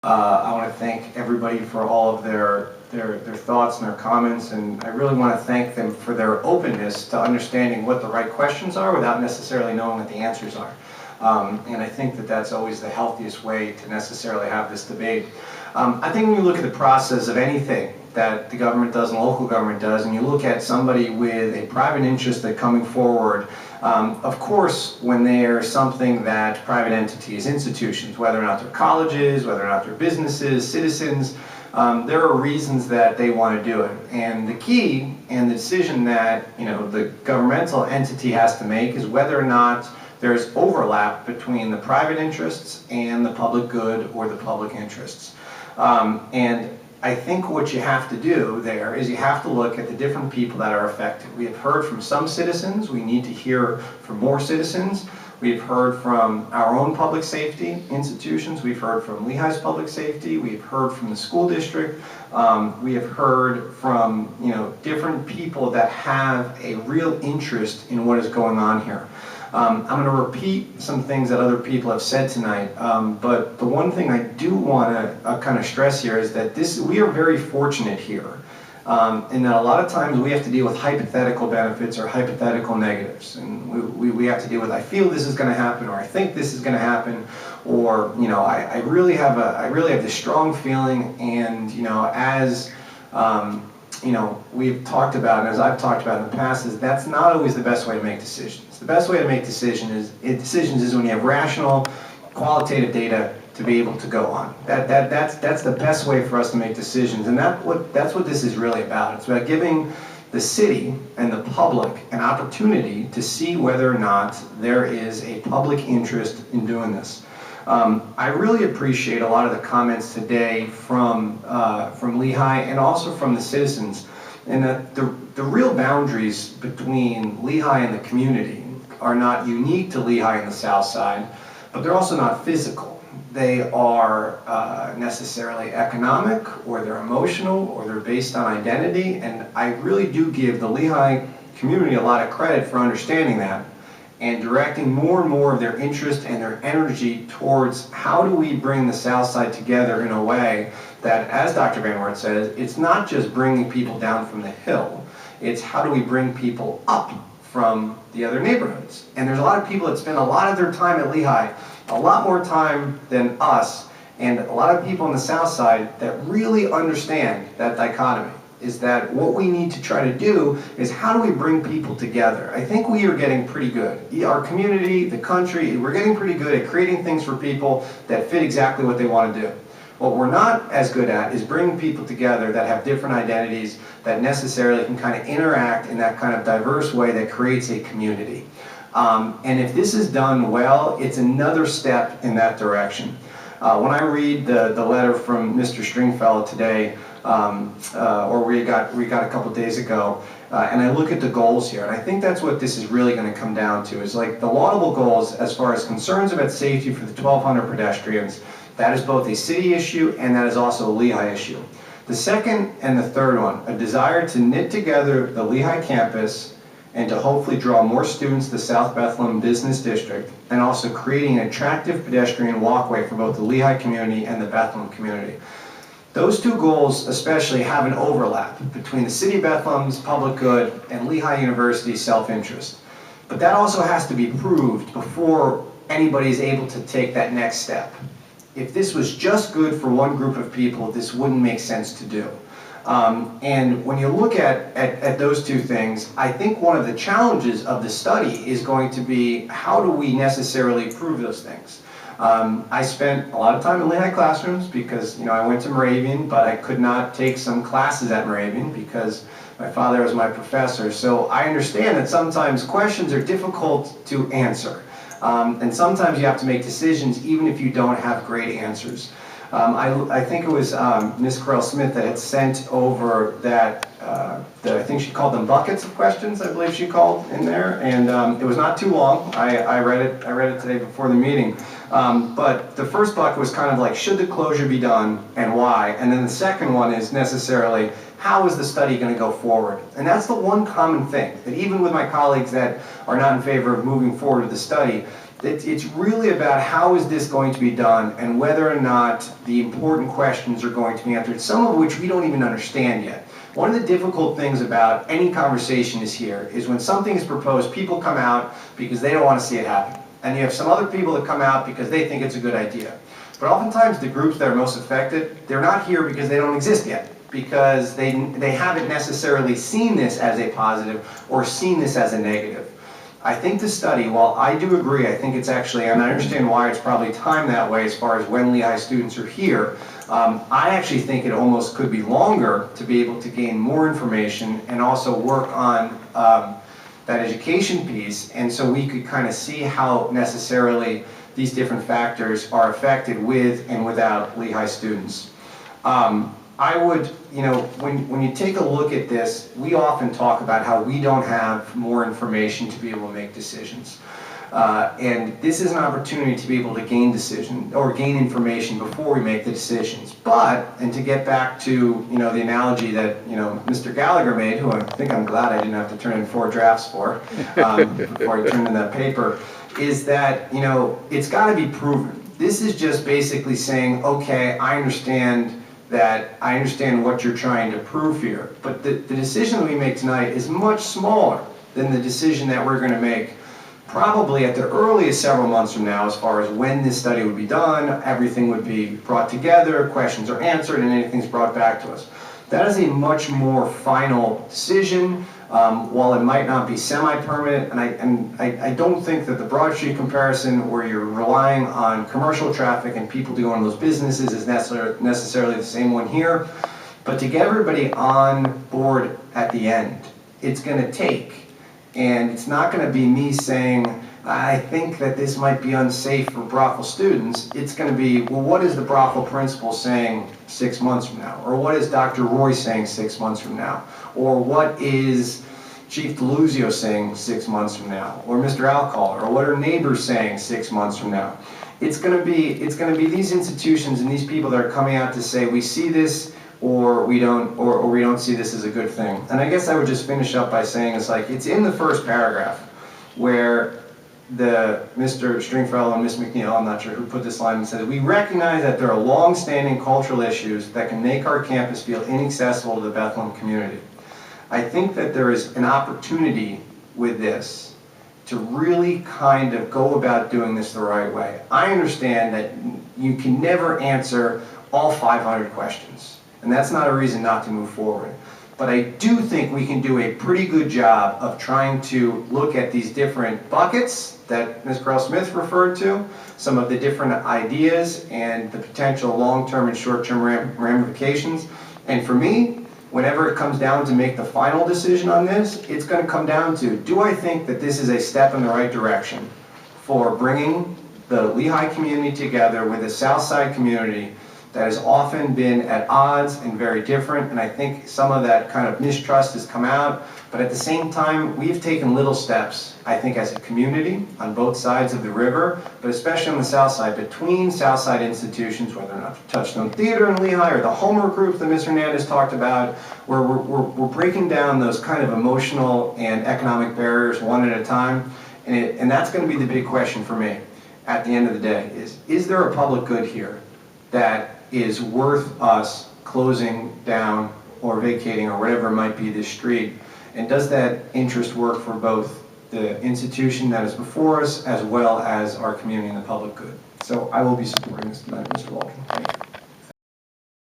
I want to thank everybody for all of their thoughts and their comments, and I really want to thank them for their openness to understanding what the right questions are without necessarily knowing what the answers are. And I think that that's always the healthiest way to necessarily have this debate. I think when you look at the process of anything that the government does and local government does, and you look at somebody with a private interest that coming forward, of course, when they're something that private entities, institutions, whether or not they're colleges, whether or not they're businesses, citizens, there are reasons that they want to do it. And the key and the decision that the governmental entity has to make is whether or not there's overlap between the private interests and the public good or the public interests. And I think what you have to do there is you have to look at the different people that are affected. We have heard from some citizens. We need to hear from more citizens. We've heard from our own public safety institutions. We've heard from Lehigh's public safety. We've heard from the school district. We have heard from different people that have a real interest in what is going on here. I'm going to repeat some things that other people have said tonight, but the one thing I do want to kind of stress here is that we are very fortunate here, in that a lot of times we have to deal with hypothetical benefits or hypothetical negatives, and we have to deal with, I feel this is going to happen, or I think this is going to happen, or I really have this strong feeling, and as we've talked about, and as I've talked about in the past, is that's not always the best way to make decisions. The best way to make decisions is when you have rational, qualitative data to be able to go on. That's the best way for us to make decisions, and that's what this is really about. It's about giving the city and the public an opportunity to see whether or not there is a public interest in doing this. I really appreciate a lot of the comments today from Lehigh and also from the citizens, and that the real boundaries between Lehigh and the community are not unique to Lehigh and the South Side, but they're also not physical. They are necessarily economic, or they're emotional, or they're based on identity, and I really do give the Lehigh community a lot of credit for understanding that and directing more and more of their interest and their energy towards how do we bring the South Side together in a way that, as Dr. Van Wert says, it's not just bringing people down from the hill, it's how do we bring people up from the other neighborhoods. And there's a lot of people that spend a lot of their time at Lehigh, a lot more time than us, and a lot of people on the South Side that really understand that dichotomy. Is that what we need to try to do is how do we bring people together? I think we are getting pretty good. Our community, the country, we're getting pretty good at creating things for people that fit exactly what they want to do. What we're not as good at is bringing people together that have different identities that necessarily can kind of interact in that kind of diverse way that creates a community. And if this is done well, it's another step in that direction. When I read the letter from Mr. Stringfellow today, or we got a couple days ago, and I look at the goals here, and I think that's what this is really going to come down to, is like the laudable goals as far as concerns about safety for the 1,200 pedestrians. That is both a city issue and that is also a Lehigh issue. The second and the third one, a desire to knit together the Lehigh campus and to hopefully draw more students to the South Bethlehem Business District, and also creating an attractive pedestrian walkway for both the Lehigh community and the Bethlehem community. Those two goals especially have an overlap between the City of Bethlehem's public good and Lehigh University's self-interest. But that also has to be proved before anybody is able to take that next step. If this was just good for one group of people, this wouldn't make sense to do. And when you look at those two things, I think one of the challenges of the study is going to be how do we necessarily prove those things? I spent a lot of time in Lehigh classrooms because I went to Moravian, but I could not take some classes at Moravian because my father was my professor. So I understand that sometimes questions are difficult to answer. And sometimes you have to make decisions even if you don't have great answers. I think it was Ms. Correll-Smith that had sent over that, I think she called them buckets of questions, I believe she called in there, and it was not too long. I read it today before the meeting. But the first bucket was kind of like, should the closure be done and why? And then the second one is necessarily, how is the study going to go forward? And that's the one common thing, that even with my colleagues that are not in favor of moving forward with the study, It's really about how is this going to be done and whether or not the important questions are going to be answered, some of which we don't even understand yet. One of the difficult things about any conversation is when something is proposed, people come out because they don't want to see it happen. And you have some other people that come out because they think it's a good idea. But oftentimes the groups that are most affected, they're not here because they don't exist yet, because they haven't necessarily seen this as a positive or seen this as a negative. I think the study, while I do agree, I think it's actually, and I understand why it's probably timed that way as far as when Lehigh students are here, I actually think it almost could be longer to be able to gain more information and also work on that education piece, and so we could kind of see how necessarily these different factors are affected with and without Lehigh students. I would, when you take a look at this, we often talk about how we don't have more information to be able to make decisions. And this is an opportunity to be able to gain information before we make the decisions. And to get back to, the analogy that, Mr. Gallagher made, who I think I'm glad I didn't have to turn in 4 drafts for, before I turned in that paper, is that, it's got to be proven. This is just basically saying, okay, I understand what you're trying to prove here. But the decision that we make tonight is much smaller than the decision that we're going to make probably at the earliest several months from now, as far as when this study would be done, everything would be brought together, questions are answered, and anything's brought back to us. That is a much more final decision, while it might not be semi-permanent, and I don't think that the Broad Street comparison, where you're relying on commercial traffic and people to go into those businesses, is necessarily the same one here. But to get everybody on board at the end, it's going to take, and it's not going to be me saying, I think that this might be unsafe for brothel students. It's going to be, well, what is the brothel principal saying 6 months from now? Or what is Dr. Roy saying 6 months from now? Or what is Chief Deluzio saying 6 months from now? Or Mr. Alcala? Or what are neighbors saying 6 months from now? It's going to be these institutions and these people that are coming out to say, we see this, or we don't see this as a good thing. And I guess I would just finish up by saying it's in the first paragraph where Mr. Stringfellow and Ms. McNeil, I'm not sure who put this line, and said, we recognize that there are long-standing cultural issues that can make our campus feel inaccessible to the Bethlehem community. I think that there is an opportunity with this to really kind of go about doing this the right way. I understand that you can never answer all 500 questions, and that's not a reason not to move forward. But I do think we can do a pretty good job of trying to look at these different buckets that Ms. Carl-Smith referred to, some of the different ideas and the potential long-term and short-term ramifications. And for me, whenever it comes down to make the final decision on this, it's going to come down to, do I think that this is a step in the right direction for bringing the Lehigh community together with the Southside community that has often been at odds and very different, and I think some of that kind of mistrust has come out, but at the same time, we've taken little steps, I think, as a community on both sides of the river, but especially on the South Side, between Southside institutions, whether or not Touchstone Theater in Lehigh or the homework group that Ms. Hernandez talked about, where we're breaking down those kind of emotional and economic barriers one at a time, and that's going to be the big question for me at the end of the day, is there a public good here that is worth us closing down or vacating or whatever it might be this street? And does that interest work for both the institution that is before us as well as our community and the public good? So I will be supporting this tonight, Mr. Waldron. Thank you.